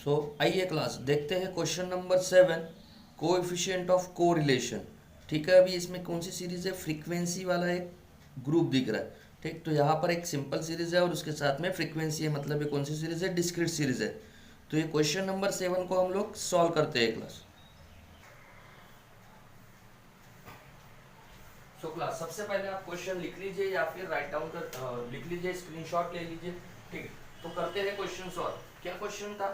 सो आइए क्लास देखते हैं question number 7, coefficient of correlation. ठीक है, अभी इसमें कौन सी सीरीज है, फ्रीक्वेंसी वाला एक ग्रुप दिख रहा है। ठीक, तो यहाँ पर एक सिंपल सीरीज है और उसके साथ में फ्रीक्वेंसी है, मतलब ये कौन सी सीरीज है, डिस्क्रीट सीरीज है। तो ये क्वेश्चन नंबर 7 को हम लोग सॉल्व करते हैं क्लास। सो क्लास सबसे पहले आप क्वेश्चन लिख लीजिए या फिर राइट डाउन कर लिख लीजिए, स्क्रीनशॉट ले लीजिए। ठीक है, तो करते हैं क्वेश्चन सॉल्व। क्या क्वेश्चन था?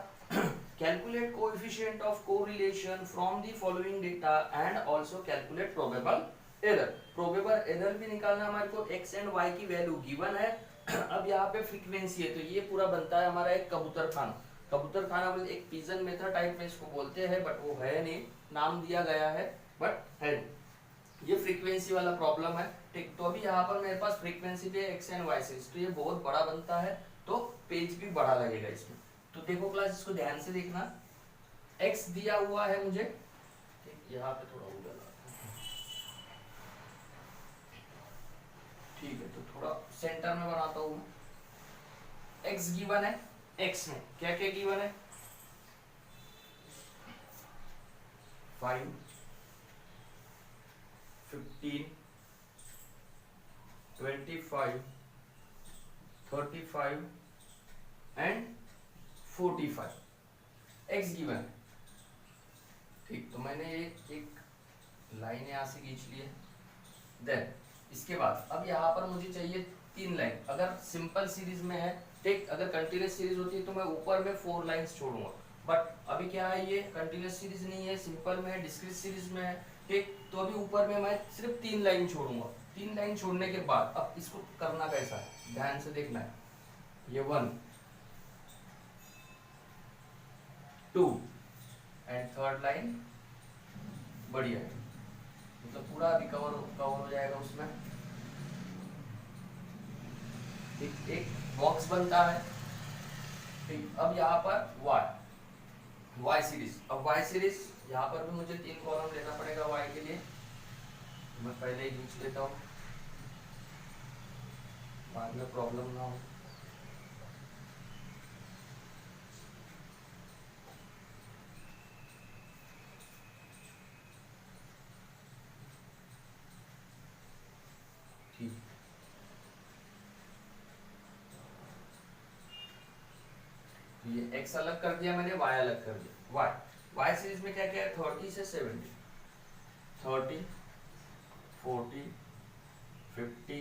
Calculate coefficient of correlation from the following data and also calculate probable error. Probable error भी निकालना, हमारे को एक्स एंड वाई की वैल्यू गिवन है। अब यहाँ पे फ्रीक्वेंसी है, तो ये पूरा बनता है हमारा एक कबूतर खाना। कबूतर खाना मतलब एक पिजन मेथड टाइप में इसको बोलते हैं, बट वो है नहीं, नाम दिया गया है बट है नहीं। ये फ्रीक्वेंसी वाला प्रॉब्लम है। ठीक, तो अभी यहाँ पर मेरे पास फ्रीक्वेंसी पे एक्स एंड वाई सीरीज, तो ये बहुत बड़ा बनता है, तो पेज भी बड़ा लगेगा इसमें। तो देखो क्लास, इसको ध्यान से देखना। एक्स दिया हुआ है मुझे, ठीक, यहाँ पे थोड़ा उधर ठीक है, तो थोड़ा सेंटर में बनाता हूँ। एक्स गिवन है, एक्स में क्या क्या गिवन है, 5, 15, 25, 35 एंड 45 एक्स गिवन है। ठीक, तो मैंने एक लाइन यहाँ से खींच ली है। देन इसके बाद अब यहाँ पर मुझे चाहिए 3 लाइन। अगर सिंपल सीरीज में है, ठीक, अगर कंटिन्यूस सीरीज होती है तो मैं ऊपर में 4 लाइंस छोड़ूंगा, बट अभी क्या है, ये कंटिन्यूस सीरीज नहीं है, सिंपल में है, डिस्क्रीट सीरीज में है। ठीक, तो अभी ऊपर में मैं सिर्फ 3 लाइन छोड़ूंगा। 3 लाइन छोड़ने के बाद अब इसको करना कैसा है, ध्यान से देखना है। ये 1, 2 एंड थर्ड लाइन बढ़िया है, मतलब पूरा रिकवर कवर हो जाएगा उसमें। एक बॉक्स बनता है। ठीक, अब यहाँ पर वाई सीरीज। अब वाई सीरीज यहाँ पर भी मुझे 3 कॉलम लेना पड़ेगा वाई के लिए, मैं पहले ही खींच लेता हूँ, बाद में प्रॉब्लम ना हो। ठीक, ये एक्स अलग कर दिया मैंने, वाई अलग कर दिया। वाई सीरीज में क्या क्या है, 30 से 70, 30, 40, 50,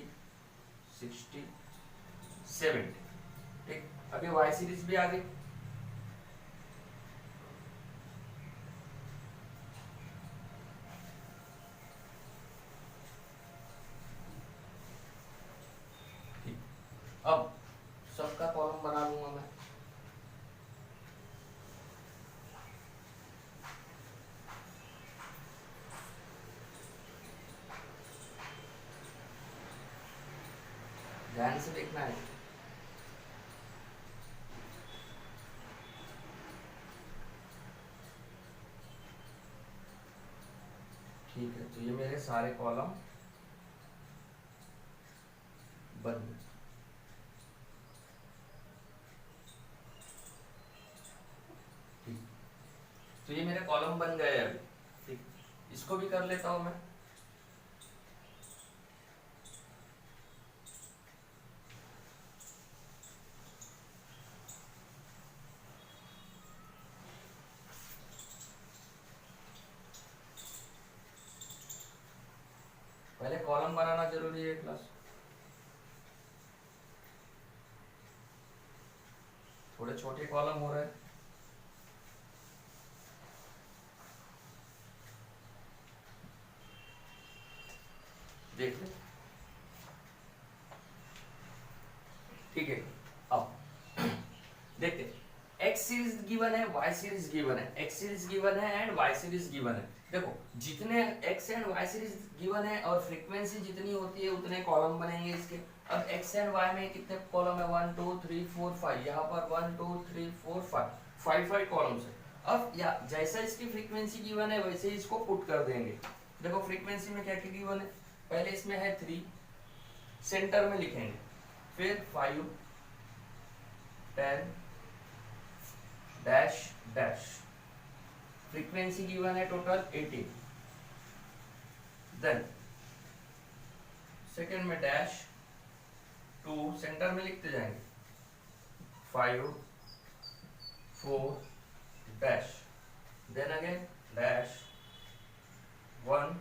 60, 70। ठीक, अभी वाई सीरीज भी आ गई। ठीक, अब सबका कॉलम बना लूंगा मैं। ध्यान से देखना है। ठीक है, तो ये मेरे सारे कॉलम बन गए। ठीक, तो ये मेरे कॉलम बन गए अभी। ठीक, इसको भी कर लेता हूं मैं। पहले कॉलम बनाना जरूरी है क्लास, थोड़े छोटे कॉलम हो रहे हैं। देख ले, ठीक है। अब देखते, एक्स सीरीज गिवन है, वाई सीरीज गिवन है, एक्स सीरीज गिवन है एंड वाई सीरीज गिवन है। देखो, जितने X and Y series given है और फ्रीक्वेंसी जितनी होती है उतने कॉलम बनेंगे इसके। अब एक्स एंड वाई में कितने कॉलम है, 1 2 3 4 5, यहाँ पर 1 2 3 4 5, 5 कॉलम्स है। अब या जैसा इसकी फ्रीक्वेंसी गिवन है वैसे ही इसको पुट कर देंगे। देखो फ्रीक्वेंसी में क्या क्या गिवन है, पहले इसमें है 3, सेंटर में लिखेंगे, फिर 5, 10 डैश डैश, फ्रीक्वेंसी गिवन है टोटल 18, देन सेकेंड में डैश 2, सेंटर में लिखते जाएंगे 5 4 dash, then again dash 1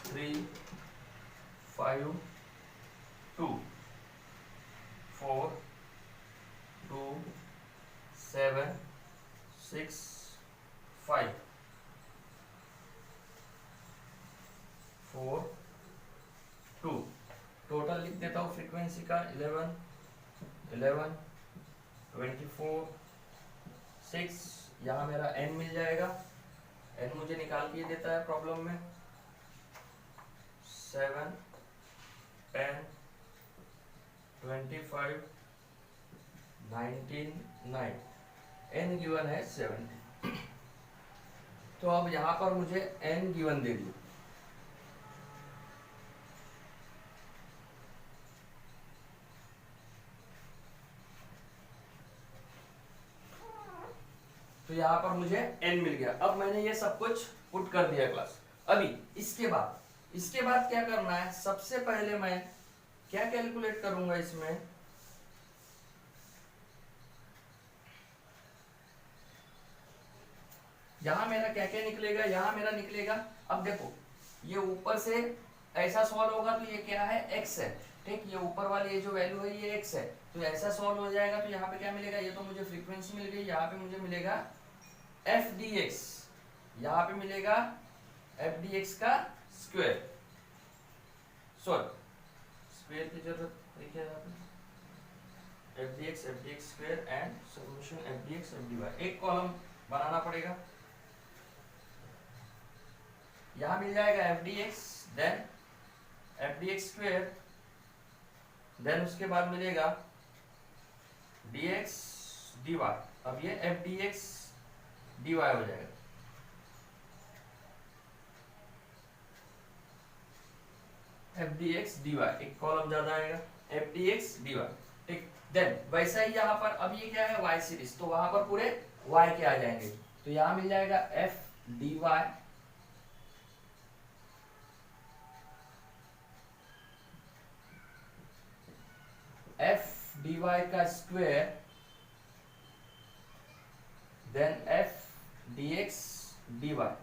3 5 2 4 2 7 6 5 4 2, total लिख देता हूँ फ्रीक्वेंसी का 11 11 24 6, यहाँ मेरा n मिल जाएगा, n मुझे निकाल के देता है प्रॉब्लम में 7 10 25 19 9, n गिवन है 70। तो अब यहाँ पर मुझे n गिवन दे दिया, तो यहाँ पर मुझे n मिल गया। अब मैंने ये सब कुछ पुट कर दिया क्लास। अभी इसके बाद क्या करना है, सबसे पहले मैं क्या कैलकुलेट करूंगा इसमें, यहां मेरा क्या क्या निकलेगा, यहां मेरा निकलेगा, अब देखो ये ऊपर से ऐसा सॉल्व होगा तो ये क्या है x है, ठीक, ये ऊपर वाली ये जो वैल्यू है ये x है, तो ऐसा सॉल्व हो जाएगा तो यहाँ पे क्या मिलेगा, ये तो मुझे फ्रीक्वेंसी मिल गई, यहाँ पे मुझे मिलेगा एफ डी एक्स, यहाँ पे मिलेगा एफ डी एक्स का स्क्वायर, सॉरी स्क्वायर की जरूरत है क्या, यहाँ पे F D X square and solution F D X F D Y, एक कॉलम बनाना पड़ेगा, यहाँ मिल जाएगा F D X, then F D X square, then उसके बाद मिलेगा डी एक्स डी वाई, अब ये F D X D Y हो जाएगा, F D X D Y, एक कॉलम ज्यादा आएगा, F D X D Y, ठीक, देन वैसा ही यहाँ पर अब ये क्या है वाई सीरीज, तो वहां पर पूरे वाई के आ जाएंगे, तो यहाँ मिल जाएगा F D Y F D Y का square, then F D X D Y,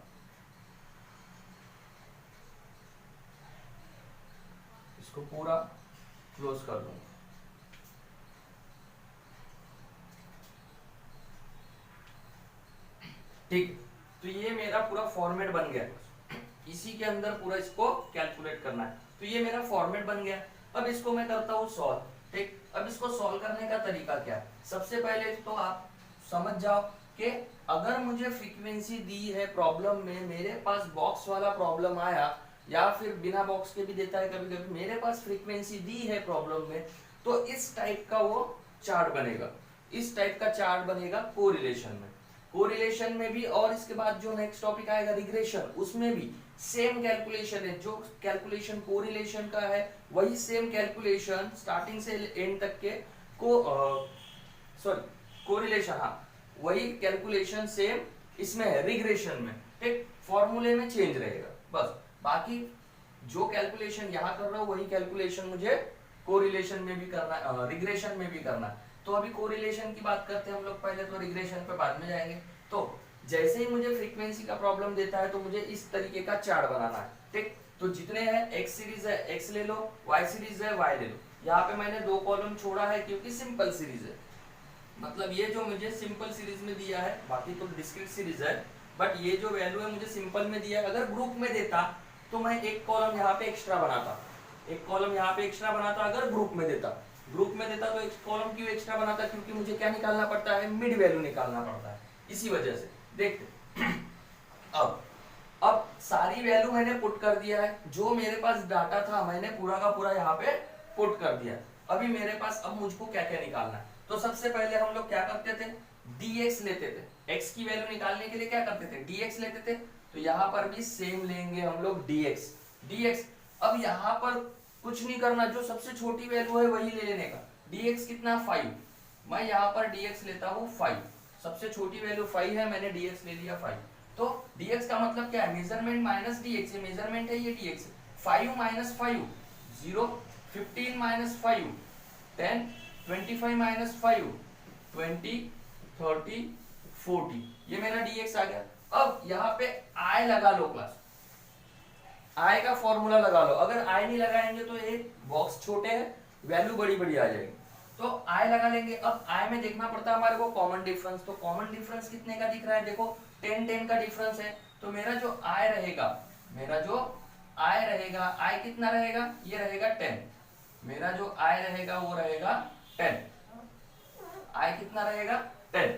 इसको पूरा क्लोज कर दूंगा, ठीक, तो ये मेरा पूरा फॉर्मेट बन गया, इसी के अंदर पूरा इसको कैलकुलेट करना है, तो ये मेरा फॉर्मेट बन गया। अब इसको मैं करता हूँ सॉल्व, ठीक, अब इसको सॉल्व करने का तरीका क्या है, सबसे पहले तो आप समझ जाओ कि अगर मुझे फ्रीक्वेंसी दी है प्रॉब्लम में, मेरे पास बॉक्स वाला प्रॉब्लम आया या फिर बिना बॉक्स के भी देता है कभी कभी, मेरे पास फ्रीक्वेंसी दी है प्रॉब्लम में, तो इस टाइप का वो चार्ट बनेगा, इस टाइप का चार्ट बनेगा कोरिलेशन में, कोरिलेशन में भी, और इसके बाद जो नेक्स्ट टॉपिक आएगा रिग्रेशन, उसमें भी सेम कैलकुलेशन है, जो कैलकुलेशन कोरिलेशन का है वही सेम कैलकुलेशन स्टार्टिंग से एंड तक के कोरिलेशन, हाँ वही कैलकुलेशन सेम इसमें है रिग्रेशन में, ठीक, फॉर्मूले में चेंज रहेगा बस, बाकी जो कैलकुलेशन यहाँ कर रहा हूँ वही कैलकुलेशन मुझे कोरिलेशन में भी करना है, रिग्रेशन में भी करना है। तो अभी कोरिलेशन की बात करते हैं हम लोग पहले, तो रिग्रेशन पे बाद में जाएंगे। तो जैसे ही मुझे फ्रीक्वेंसी का प्रॉब्लम देता है तो मुझे इस तरीके का चार्ट बनाना है, ठीक, तो जितने हैं एक्स सीरीज है एक्स ले लो, वाई सीरीज है वाई ले लो, यहाँ पे मैंने 2 कॉलम छोड़ा है क्योंकि सिंपल सीरीज है, मतलब ये जो मुझे सिंपल सीरीज में दिया है, बाकी तो डिस्क्रीट सीरीज है, बट ये जो वैल्यू है मुझे सिंपल में दिया है, अगर ग्रुप में देता तो मैं एक कॉलम यहाँ पे एक्स्ट्रा बनाता, एक कॉलम यहाँ पे एक्स्ट्रा बनाता, अगर ग्रुप में देता तो एक कॉलम क्यों एक्स्ट्रा बनाता, क्योंकि मुझे क्या निकालना पड़ता है, मिड वैल्यू निकालना पड़ता है, इसी वजह से। देखते अब सारी वैल्यू मैंने पुट कर दिया है, जो मेरे पास डाटा था मैंने पूरा का पूरा यहाँ पे पुट कर दिया। अभी मेरे पास अब मुझको क्या क्या निकालना है, तो सबसे पहले हम लोग क्या करते थे, dx लेते थे, x की वैल्यू निकालने के लिए क्या करते थे, dx लेते थे, तो यहाँ पर भी सेम लेंगे हम लोग dx। अब यहाँ पर कुछ नहीं करना, जो सबसे छोटी वैल्यू है वही ले लेने का, dx कितना 5, मैं यहाँ पर dx लेता हूँ 5, सबसे छोटी वैल्यू 5 है, मैंने dx ले लिया 5। तो dx का मतलब क्या है, मेजरमेंट माइनस dx, ये मेजरमेंट है, ये dx। 5 माइनस 5 0, 15 माइनस 5 10, 25 माइनस 5 20, 30, 40, ये मेरा dx आ गया। अब यहाँ पे i लगा लो क्लास, i का फॉर्मूला लगा लो। अगर i नहीं लगाएंगे तो ये बॉक्स छोटे है, वैल्यू बड़ी बड़ी आ जाएगी। तो i लगा लेंगे। अब i में देखना पड़ता है हमारे को कॉमन डिफरेंस। तो कॉमन डिफरेंस कितने का दिख रहा है, देखो 10 10 का डिफरेंस है। तो मेरा जो i रहेगा, i कितना रहेगा, ये रहेगा 10। मेरा जो i रहेगा वो रहेगा 10। i कितना रहेगा 10,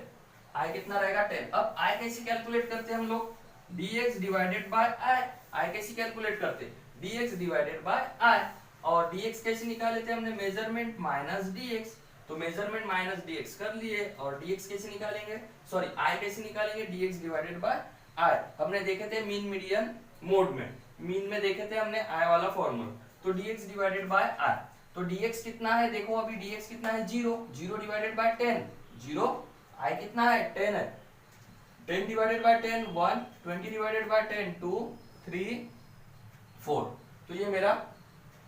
i कितना रहेगा 10। अब i कैसे कैलकुलेट करते हैं हम लोग, dx डिवाइडेड बाय i कैसे कैलकुलेट करते, dx डिवाइडेड बाय i। और dx कैसे निकाले थे हमने, मेजरमेंट माइनस dx। तो मेजरमेंट माइनस dx कर लिए। और dx कैसे निकालेंगे, सॉरी i कैसे निकालेंगे, dx डिवाइडेड बाय i। हमने देखे थे मीन मीडियन मोड में, मीन में देखे थे हमने i वाला फॉर्मूला। तो dx डिवाइडेड बाय i। तो dx कितना है, देखो अभी dx कितना है 0, 0 डिवाइडेड बाय 10, 0। i कितना है 10 है, 10 डिवाइडेड बाय 10 1, 20 डिवाइडेड बाय 10 2, 3, 4। तो ये मेरा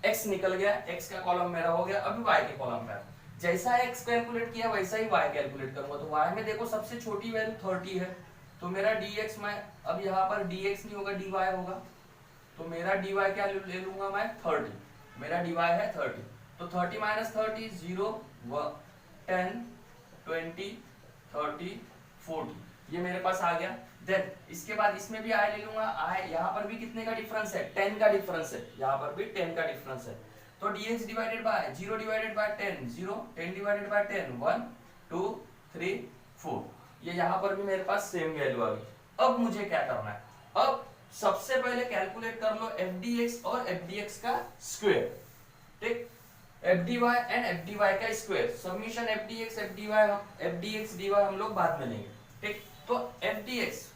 x निकल गया, x का कॉलम मेरा हो गया। अभी y के कॉलम पे जैसा x कैलकुलेट किया वैसा ही y कैलकुलेट करूंगा। तो y में देखो सबसे छोटी वैल्यू 30 है, तो मेरा dx में अब यहाँ पर dx नहीं होगा dy होगा। तो मेरा dy क्या ले लूंगा मैं 30, मेरा dy है 30। तो 30 माइनस 30 0, 10, 20, 30, 40, ये मेरे पास आ गया। देन इसके बाद इसमें भी i ले लूंगा। i यहाँ पर भी कितने का डिफरेंस है, 10 का डिफरेंस है, यहाँ पर भी 10 का डिफरेंस है। तो dx divided by 0 divided by 10 0, 10 divided by 10 1, 2, 3, 4, ये यहाँ पर भी मेरे पास सेम वैल्यू आ गई। अब मुझे क्या करना है, अब सबसे पहले कैलकुलेट कर लो fdx और fdx का स्क्वायर, ठीक, fdy एंड fdy का स्क्वायर, समीशन fdx dy हम लोग बाद में लेंगे, ठीक। तो fdx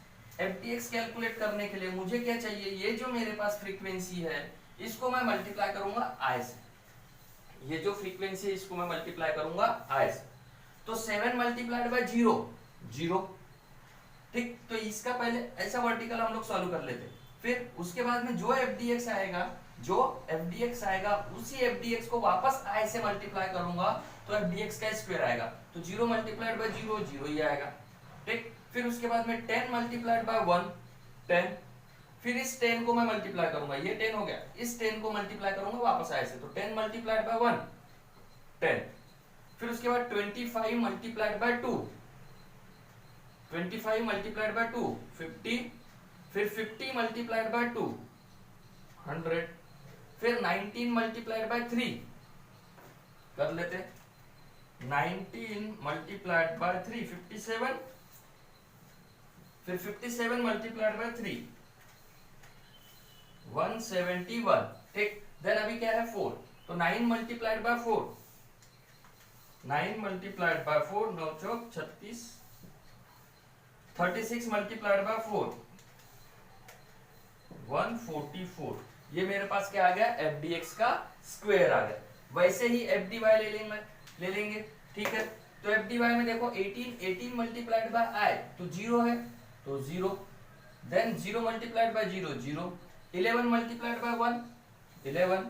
कैलकुलेट करने के लिए मुझे क्या चाहिए, ये जो मेरे पास फ्रीक्वेंसी है इसको मैं मल्टीप्लाई करूंगा i से, ये जो फ्रीक्वेंसी है इसको मैं मल्टीप्लाई करूंगा i से। तो 7 मल्टीप्लाइड बाय 0, 0, ठीक। तो इसका पहले ऐसा वर्टिकल हम लोग सॉल्व कर लेते, फिर उसके बाद में जो fdx आएगा उसी fdx को वापस i से मल्टीप्लाई करूंगा तो fdx का स्क्वायर आएगा। तो 0 मल्टीप्लाइड बाय 0 0 ही आएगा, ठीक। फिर उसके बाद में 10 मल्टीप्लाइड बाय 1 10, फिर इस 10 को मैं मल्टीप्लाई करूंगा, ये 10 हो गया, इस 10 को मल्टीप्लाई करूंगा वापस i से। तो 10 मल्टीप्लाइड बाय 1 10, फिर उसके बाद 25 मल्टीप्लाइड बाय 2 25 मल्टीप्लाइड बाय 2 50, फिर 50 मल्टीप्लाइड बाय 2 100, फिर 19 मल्टीप्लाइड बाय 3 कर लेते, 19 मल्टीप्लाइड बाय 3 57, फिर 57 मल्टीप्लाइड बाय 3 171, ठीक। देन अभी क्या है 4, तो 9 multiplied by 4 9 multiplied by 4 9 Chowk 36, 36 multiplied by 4 144, ये मेरे पास क्या आ गया, fdx का स्क्वायर आ गया। वैसे ही fdy ले लेंगे, ठीक है। तो fdy में देखो 18 मल्टीप्लाइड बाय i तो 0 है, तो 0, then 0 multiplied by 0 0, 11 multiplied by 1 11,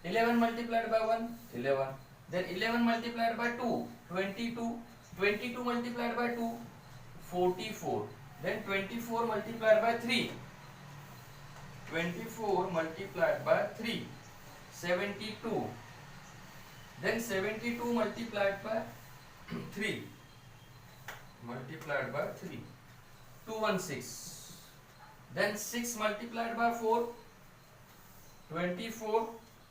11 multiplied by 1 11, then 11 multiplied by 2 22, 22 multiplied by 2 44, then 24 multiplied by 3 24 multiplied by 3 72, then 72 multiplied by 3 216, then 6 multiplied by 4 24,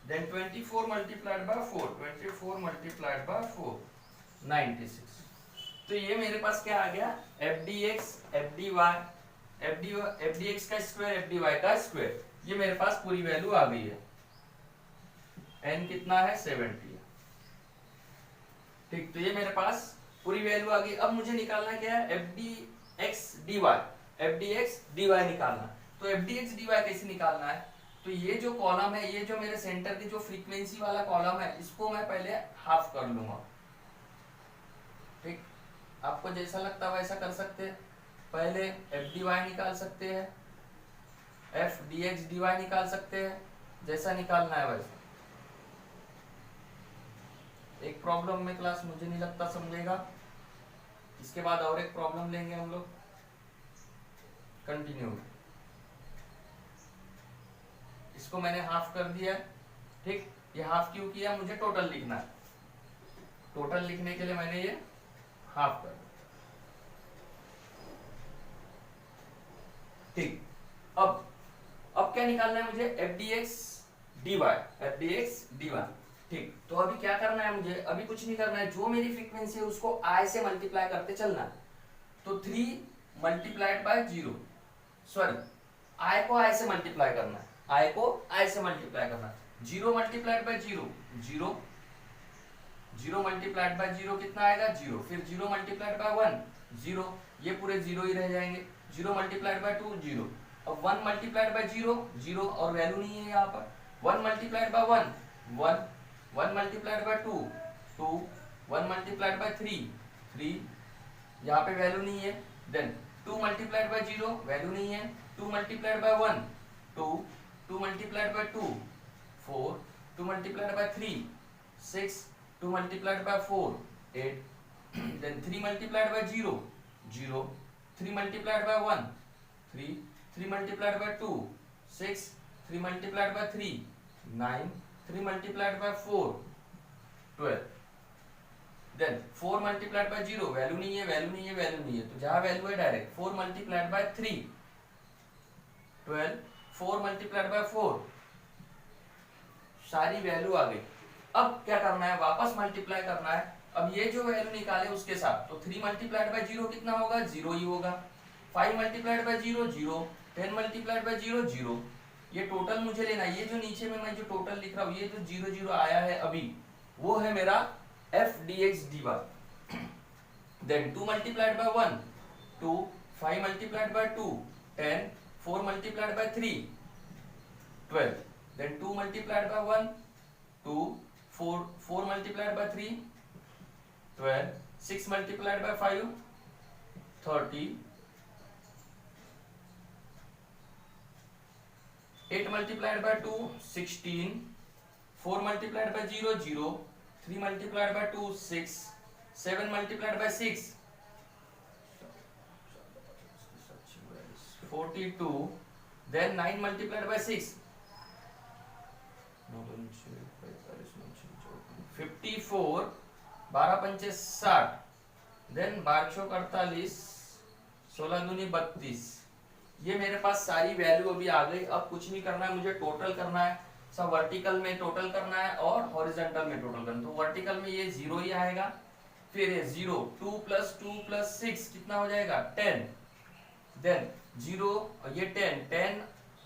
then 24 multiplied by 4 24 multiplied by 4 96। तो ये मेरे पास क्या आ गया, fdx fdx का square fdy का square, ये मेरे पास पूरी वैल्यू आ गई है। n कितना है 70, ठीक। तो ये मेरे पास पूरी वैल्यू आ गई। अब मुझे निकालना क्या है, fdx dy निकालना। तो fdx dy कैसे निकालना है, तो ये जो कॉलम है, ये जो मेरे सेंटर की जो फ्रीक्वेंसी वाला कॉलम है, इसको मैं पहले हाफ कर लूंगा, ठीक। आपको जैसा लगता है वैसा कर सकते हैं। पहले एफ डी वाई निकाल सकते हैं, F D X D Y निकाल सकते हैं, जैसा निकालना है वैसा। एक प्रॉब्लम में क्लास मुझे नहीं लगता समझेगा, इसके बाद और एक प्रॉब्लम लेंगे हम लोग कंटिन्यू। इसको मैंने हाफ कर दिया है, ठीक। ये हाफ क्यों किया, मुझे टोटल लिखना है, टोटल लिखने के लिए मैंने ये हाफ कर दिया, ठीक। अब क्या निकालना है मुझे, F D X D Y, F D X D Y, ठीक। तो अभी क्या करना है मुझे, अभी कुछ नहीं करना है, जो मेरी फ्रीक्वेंसी है उसको आई से मल्टीप्लाई करते चलना है। तो 3 मल्टीप्लाइड बाय 0, सॉरी आई को आई से मल्टीप्लाई करना है, आई को आई से मल्टीप्लाई करना है। 0 मल्टीप्लाइड बाय 0, 0, 0 मल्टीप्लाइड बाय 0 कितना आएगा 0, फिर 0 मल्टीप्लाइड बाय 1 0, ये पूरे 0 ही रह जाएंगे। 0 मल्टीप्लाइड बाय 2 0, अब 1 मल्टीप्लाइड बाय 0 0 और वैल्यू नहीं है यहाँ पर। 1 multiplied by 1 1, 1 multiplied by 2 2, 1 multiplied by 3 3, यहाँ पे वैल्यू नहीं है। देन 2 मल्टीप्लाइड बाय 0 वैल्यू नहीं है। 2 multiplied by 1 2, 2 multiplied by 2 4, 2 multiplied by 3 6, 2 multiplied by 4 8, then 3 multiplied by 0 0, 3 multiplied by 1 3, 3 multiplied by 2 6, 3 multiplied by 3 9, 3 multiplied by 4 12, then 4 multiplied by 0 value नहीं है, value नहीं है, वैल्यू नहीं है, तो जहां वैल्यू है direct 4 multiplied by 3 12, 4 multiplied by 4, सारी वैल्यू आ गई। अब क्या करना है, वापस मल्टीप्लाई करना है। अब ये जो वैल्यू निकाले उसके साथ, तो 3 मल्टीप्लाइड बाय 0 कितना होगा 0 ही होगा। 5 मल्टीप्लाइड बाय 0 0, 10 मल्टीप्लाइड बाय 0 0, ये टोटल मुझे लेना है। ये जो नीचे में मैं जो टोटल लिख रहा हूँ, ये जो 0 0 आया है अभी, वो है मेरा F D X D Y. Then 2 multiplied by 1 2, 5 multiplied by 2 10, 4 multiplied by 3 12, then 2 multiplied by 1 2, 4 multiplied by 3 12, 6 multiplied by 5 30, 8 multiplied by 2 16, 4 multiplied by 0 0, 3 multiplied by 2 6, 7 multiplied by 6 42, then 9 multiplied by 6 54, 12 पंचे 60, देन 12 48, 16 दूनी 32। ये मेरे पास सारी value अभी आ गई। अब कुछ नहीं करना है, मुझे टोटल करना है, सब वर्टिकल में टोटल करना है और हॉरिजॉन्टल में टोटल करना है। तो वर्टिकल में ये 0 ही आएगा, फिर ये 0, 2 + 6 कितना हो जाएगा 10, देन 0 ये 10 10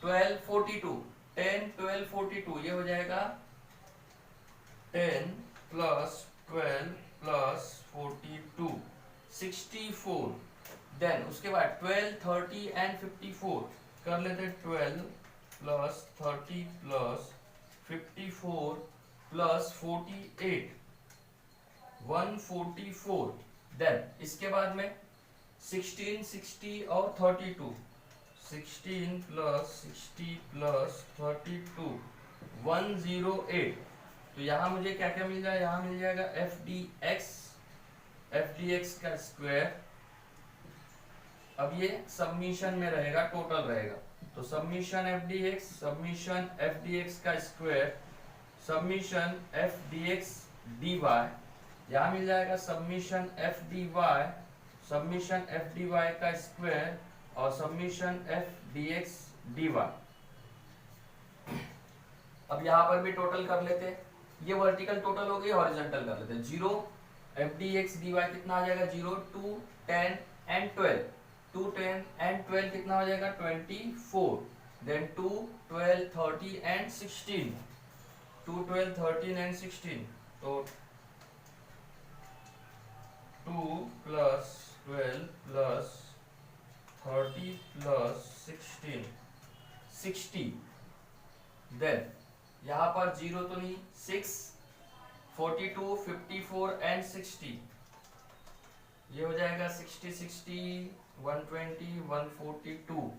12 42, 10 12 42 ये हो जाएगा 10 + 12 + 42 64, देन उसके बाद 12 30 एंड 54 कर लेते हैं। 12 + 30 + 54 + 48 144, देन इसके बाद में 16 60 और 32, 16 + 60 + 32 108। तो यहाँ मुझे क्या क्या मिल जाएगा, यहाँ मिल जाएगा एफ डी एक्स का स्क्वायर। अब ये सबमिशन में रहेगा, टोटल रहेगा, तो सबमिशन एफ डी एक्स का square, submission F D X D Y, यहाँ मिल जाएगा सबमिशन एफ डी वाई का स्क्वायर और submission F D X D Y. अब यहाँ पर भी टोटल कर लेते हैं, ये वर्टिकल टोटल हो गई, हॉरिजॉन्टल कर लेते हैं। 0 F D X D Y कितना आ जाएगा 0, 2 10 एंड 12, 2 10 एंड 12 कितना हो जाएगा 24, देन 2 12 30 एंड 16, 2 12 13 एंड 16, तो 2 + 12 + 30 + 16 60, देन यहाँ पर 0 तो नहीं, 6 42 54 एंड 60, ये हो जाएगा 60 60 120 142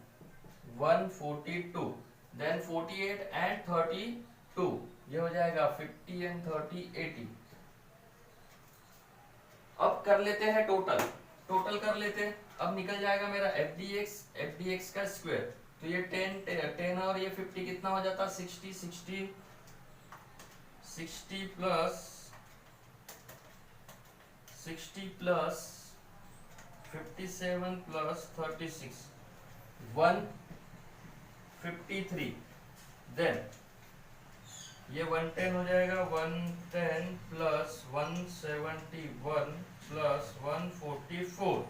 142, देन 48 एंड 32, ये हो जाएगा 50 एंड 30 80। अब कर लेते हैं टोटल, टोटल कर लेते हैं। अब निकल जाएगा मेरा एफ डी एक्स का स्क्वायर, तो ये 10 और ये 50 कितना हो जाता, 60 60 60 प्लस 57 प्लस 36 153, देन ये 110 हो जाएगा, 110 प्लस 171 प्लस 144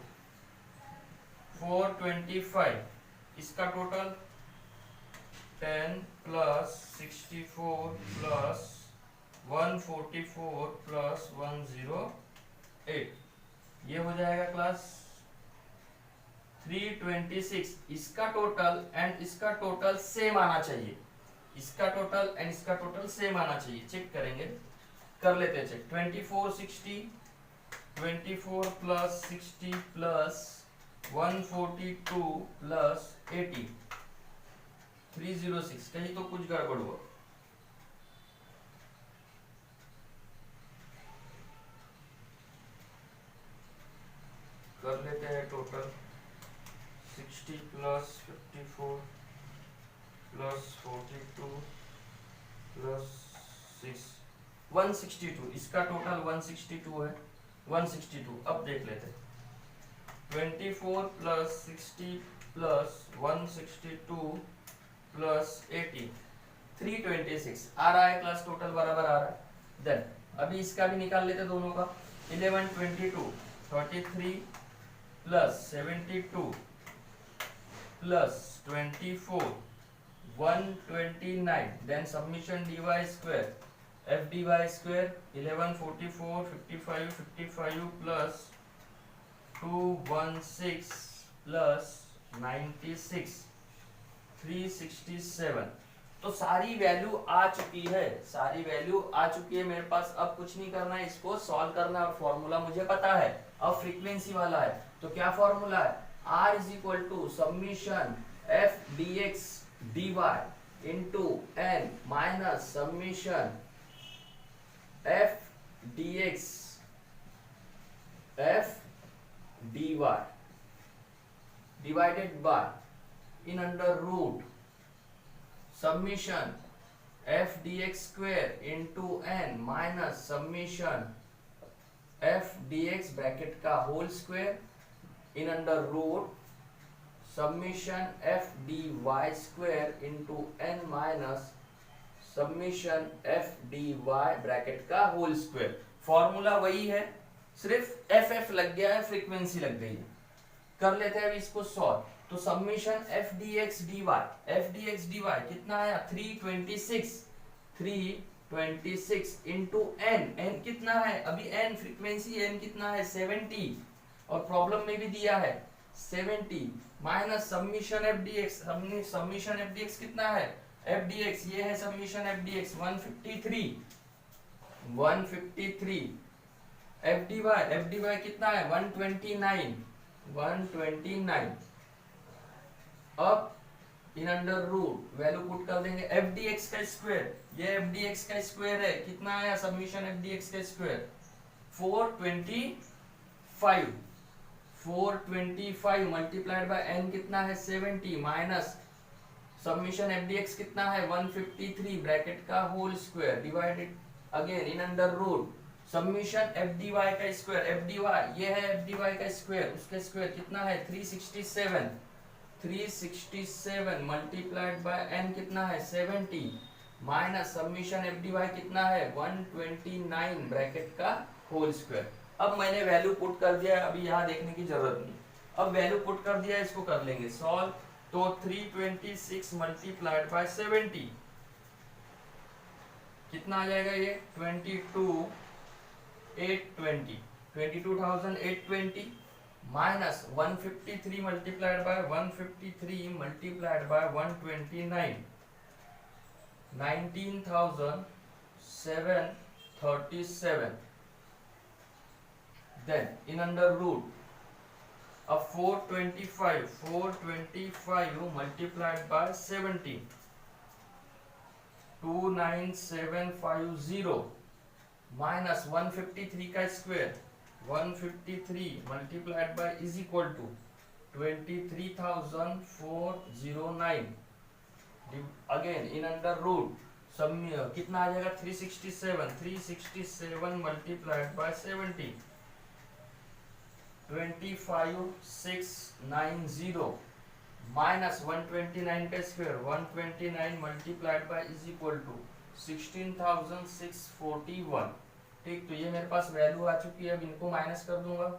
425, इसका टोटल 10 प्लस 64 प्लस 144 प्लस 108, ये हो जाएगा क्लास 326। इसका टोटल एंड इसका टोटल सेम आना चाहिए, इसका टोटल एंड इसका टोटल सेम आना चाहिए। चेक करेंगे, कर लेते हैं चेक। 24 60 24 प्लस 60 प्लस 142 प्लस 80 306, कहीं तो कुछ गड़बड़ हुआ। कर लेते हैं टोटल 60 प्लस 54 प्लस 42 प्लस 6 162, इसका टोटल 162 है, 162। अब देख लेते हैं 24 प्लस 60 प्लस 162 प्लस 80 326 आ रहा है क्लास, टोटल बराबर आ रहा है। देन अभी इसका भी निकाल लेते दोनों का। 11 22 33 plus 72 plus 24 129, then submission dy square f dy square 11 44 55 55 plus 216 plus 96 367। तो सारी वैल्यू आ चुकी है, सारी वैल्यू आ चुकी है मेरे पास। अब कुछ नहीं करना है, इसको सॉल्व करना है और फॉर्मूला मुझे पता है। अब फ्रीक्वेंसी वाला है, तो क्या फॉर्मूला है, r is equal to summation F D X D Y into N minus summation F D X F D Y divided by in under root summation F D X square into N minus summation F D X bracket का whole square in under root summation F D Y square into N minus summation F D Y bracket का whole square. Formula वही है, सिर्फ F F लग गया है, frequency लग गई है। कर लेते हैं अभी इसको सॉल्व। तो summation F D X D Y कितना आया, 326 इंटू एन कितना है, अभी एन फ्रीक्वेंसी एन कितना है 70, और प्रॉब्लम में भी दिया है 70 minus summation F D X, हमने समीशन एफ डी एक्स कितना है, एफ डी एक्स ये है summation F D X 153 F D Y कितना है 129। अब in under root value put कर देंगे, एफ डी एक्स का स्क्वायर, ये एफ डी एक्स का स्क्वायर है, कितना आया समीशन एफ डी एक्स का स्क्वायर 425 मल्टीप्लाइड बाय एन कितना है 70 minus summation F D X कितना है 153 ब्रैकेट का whole square divided again in under root summation F D Y का स्क्वायर, एफ डी वाई ये है एफ डी वाई का स्क्वायर, उसका स्क्वायर कितना है 367 मल्टीप्लाइड बाय एन कितना है 70 minus summation F D Y कितना है 129 ब्रैकेट का होल स्क्वायर। अब मैंने वैल्यू पुट कर दिया है, अभी यहाँ देखने की जरूरत नहीं। अब वैल्यू पुट कर दिया है, इसको कर लेंगे सॉल्व। तो 326 मल्टीप्लाइड बाय 70 कितना आ जाएगा, ये 22,820 minus 153 multiplied by 153 multiplied by 129 19,737, then in under root अब 425 मल्टीप्लाइड बाय 17 29750 माइनस 153 का square 153 multiplied by is equal to 23,409 again in under root सब कितना आ जाएगा 367 मल्टीप्लाइड बाय 70 25690 माइनस 129 का square 129 multiplied by is equal to 16,641। ठीक, तो ये मेरे पास वैल्यू आ चुकी है। अब इनको माइनस कर दूंगा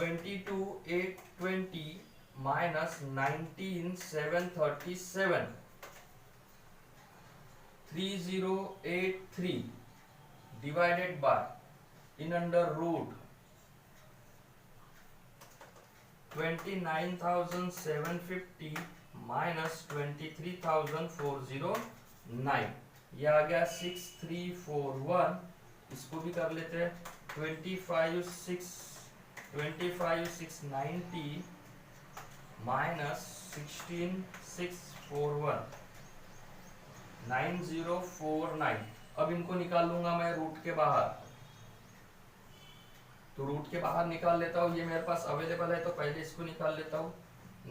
22,820 minus 19,737 3083 divided by in under root 29,750 minus 23,409 ये आ गया 6341। इसको भी कर लेते हैं 25,690 माइनस 16,641 9049। अब इनको निकाल लूंगा मैं रूट के बाहर, तो रूट के बाहर निकाल लेता हूँ। ये मेरे पास अवेलेबल है तो पहले इसको निकाल लेता हूँ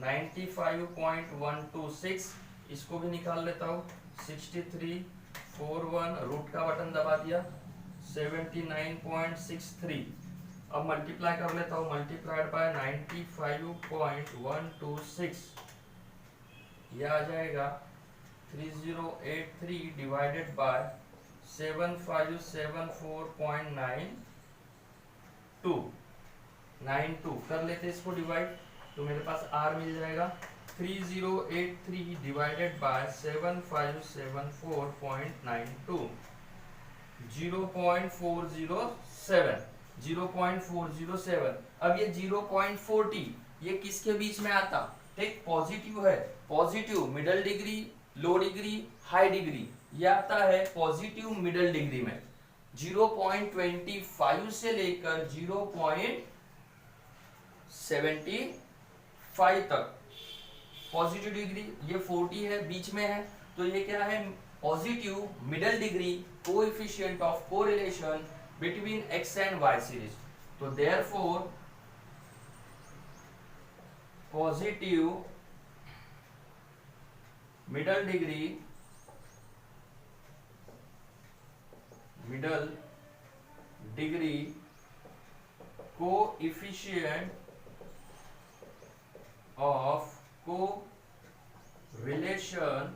95.126 इसको भी निकाल लेता हूँ 6341 रूट का बटन दबा दिया 79.63। अब मल्टीप्लाई कर लेता हूँ मल्टीप्लाइड बाय 95.126 यह आ जाएगा 3083 डिवाइडेड बाय 7574.92 कर लेते इसको डिवाइड, तो मेरे पास r मिल जाएगा 3083 डिवाइडेड बाय 7574.92 0.407। अब ये 0.40 ये किसके बीच में आता? ठीक, पॉजिटिव है, पॉजिटिव मिडल डिग्री, लो डिग्री, हाई डिग्री, ये आता है पॉजिटिव मिडल डिग्री में। 0.25 से लेकर 0.75 तक पॉजिटिव डिग्री, ये 40 है बीच में है, तो ये क्या है? Positive middle degree coefficient of correlation between X and Y series. तो therefore positive middle degree coefficient of correlation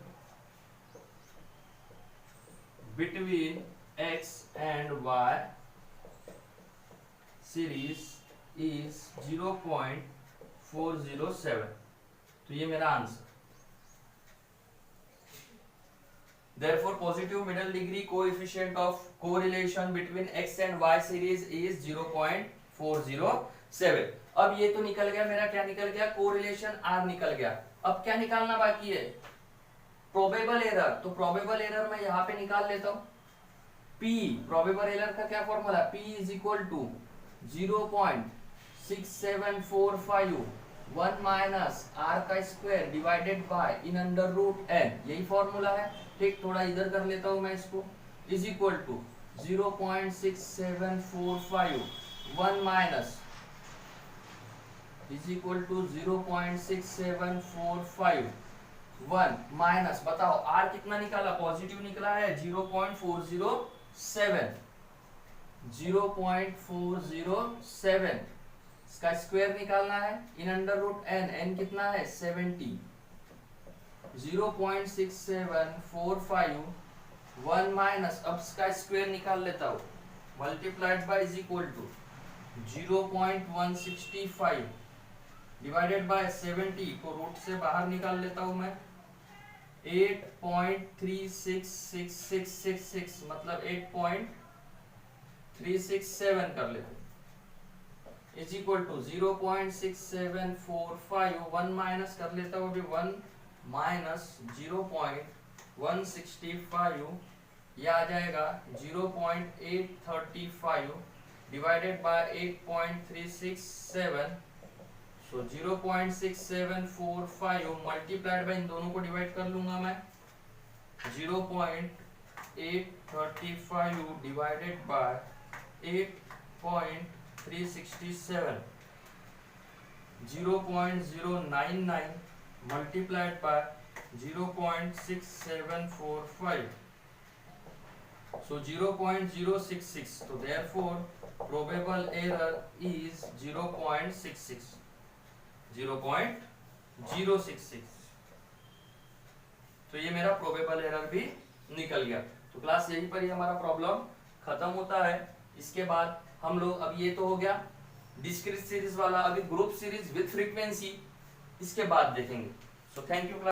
between x and y series is 0.407। तो ये मेरा answer. Therefore, positive middle degree coefficient of correlation between x and y series is 0.407। अब ये तो निकल गया मेरा, क्या निकल गया? कोरिलेशन r निकल गया। अब क्या निकालना बाकी है? Probable error. तो प्रोबेबल एरर मैं यहाँ पे निकाल लेता हूँ। P प्रोबेबल एरर का क्या formula? P is equal to 0.6745 1 minus r का square divided by in under root n, यही फॉर्मूला है। ठीक, थोड़ा इधर कर लेता हूँ मैं इसको, is equal to 0.6745 1 minus is equal to 0.6745 1 minus, बताओ r कितना निकाला? पॉजिटिव निकला है 0.407। 0.407 इसका स्क्वायर निकालना है in under root n, n कितना है? 70। 0.6745 1 माइनस, अब इसका स्क्वायर निकाल लेता हूँ, multiplied by is equal to 0.165 divided by 70 को रूट से बाहर निकाल लेता हूँ मैं 8.366666 मतलब 8.367 कर लेते इज इक्वल टू 0.6745 1 माइनस कर लेता हूँ अभी 1 माइनस 0.165 यह आ जाएगा 0.835 divided by 8.367, so 0.6745 multiplied by इन दोनों को डिवाइड कर लूंगा मैं, 0.835 divided by 8.367, 0.099 multiplied by 0.6745, so 0.066, so therefore probable error is 0.66, 0.066। तो ये मेरा प्रोबेबल एरर भी निकल गया। तो क्लास यहीं पर ही हमारा प्रॉब्लम खत्म होता है। इसके बाद हम लोग, अब ये तो हो गया डिस्क्रीट सीरीज वाला, अभी ग्रुप सीरीज विद फ्रीक्वेंसी इसके बाद देखेंगे। So thank you.